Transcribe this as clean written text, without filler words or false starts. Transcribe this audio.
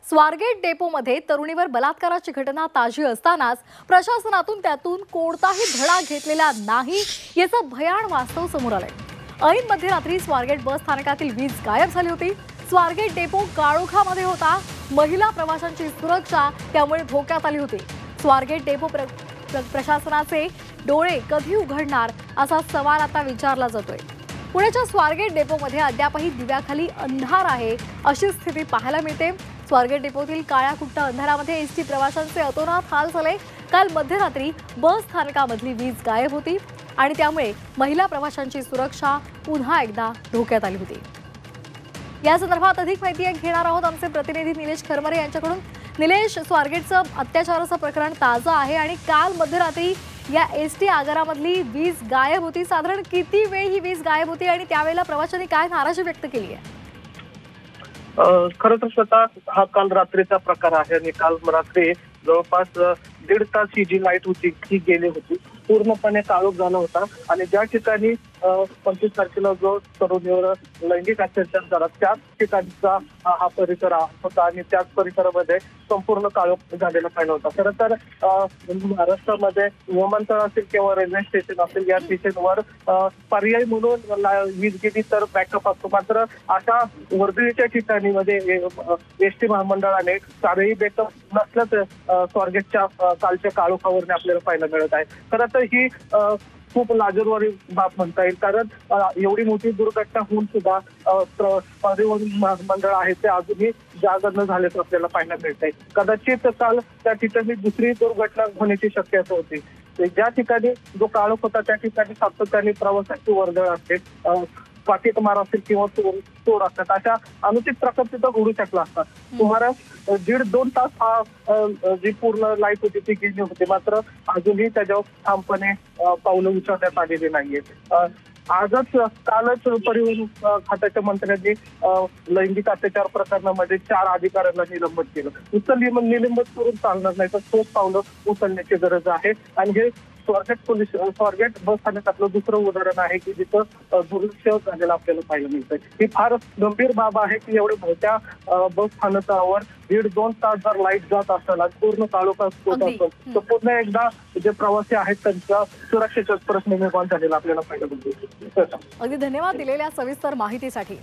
स्वारगेट डेपोमध्ये तरुणीवर बलात्काराची घटना ताजी असतानाच प्रशासनातून त्यातून कोणताही धडा घेतलेला नाही याचं भयाण वास्तव समोर आलंय। ऐन मध्यरात्री स्वारगेट बस स्थानकातील वीज गायब झाली होती। स्वारगेट डेपो काळोखामध्ये होता। महिला प्रवाशांची सुरक्षा त्यामुळे धोक्यात आली होती। स्वारगेट डेपो प्रशासनाचे डोळे कधी उघडणार असा सवाल आता विचारला जातोय। पुण्याच्या स्वारगेट डेपोमध्ये अद्यापही दिव्याखाली अंधार आहे अशी स्थिती पाहायला मिळते। स्वारगेट डेपोतील काळ्या कुट्ट अंधारामध्ये एसटी प्रवाशांचे अतोनात हाल झाले। काल मध्यरात्री बस स्थानकामधली वीज गायब होती आणि त्यामुळे महिला प्रवाशांची सुरक्षा पुन्हा एकदा धोक्यात आली होती। या संदर्भात अधिक माहिती घेणार आहोत आमचे प्रतिनिधी निलेश खरमरे यांच्याकडून। निलेश, स्वारगेटचं अत्याचाराचं प्रकरण ताजं आहे आणि काल मध्यरात्री या एसटी आगारामधली वीज गायब होती। साधारण किती वेळ ही वीज गायब होती आणि त्यावेळेला प्रवाशांनी काय नाराजी व्यक्त केली आहे? खरं तर स्वतः हा काल रात्रीचा प्रकार आहे आणि काल रात्री जवळपास 1.5 तास ही जी लाईट होती ती गेली होती। पूर्णपणे काळोख झाला होता आणि ज्या ठिकाणी 25 तारखेला जो तरुणीवर लैंगिक अत्याचार झाला त्याच ठिकाणचा हा परिसर होता आणि त्याच परिसरामध्ये संपूर्ण काळोख झालेला पाहिजे होता। खरं तर महाराष्ट्रामध्ये विमानतळ असेल किंवा रेल्वे स्टेशन असेल या स्टेशनवर पर्याय म्हणून वीज गेली तर बॅकअप असतो, मात्र अशा वर्दळीच्या ठिकाणी मध्ये एसटी महामंडळाने चारही बॅकअप नसल्याचं स्वारगेटच्या कालच्या काळोखावरने आपल्याला पाहायला मिळत आहे। खरं तर ही खूप लाजिरवाणी बाब म्हणता येईल, कारण एवढी मोठी दुर्घटना होऊन सुद्धा परिवहन मंडळ आहे ते अजूनही जागा न झाल्याचं आपल्याला पाहायला मिळत आहे। कदाचित काल त्या ठिकाणी दुसरी दुर्घटना होण्याची शक्यता होती। ज्या ठिकाणी जो काळोख होता त्या ठिकाणी सातत्याने प्रवासाची वर्दळ असते, पाकिट मार असेल किंवा चोर असतात, अशा अनुचित प्रकार तिथं घडू शकला असता। सुमारे 1.5-2 तास हा जी पूर्ण लाईट होती ती गेली होती, मात्र अजूनही त्याच्यावर ठामपणे पावलं उचलण्यात आलेली नाहीये। कालच परिवहन खात्याच्या मंत्र्यांनी लैंगिक अत्याचार प्रकरणामध्ये 4 अधिकाऱ्यांना निलंबित केलं। निलंबित करून चालणार नाही, तर ठोस पावलं उचलण्याची गरज आहे आणि हे स्वारगेट बस स्थानकातलं दुसरं उदाहरण आहे की जिथं दुर्लक्ष झालेलं आपल्याला पाहायला मिळतंय। ही फार गंभीर बाब आहे की एवढ्या मोठ्या बस स्थानकावर 1.5-2 तास जर लाईट जात असेल आणि पूर्ण काळोखात होत असेल तर पुन्हा एकदा जे प्रवासी आहेत त्यांच्या सुरक्षेचा प्रश्न निर्माण झालेला आपल्याला पाहायला मिळतो। अगदी धन्यवाद दिलेल्या सविस्तर माहितीसाठी।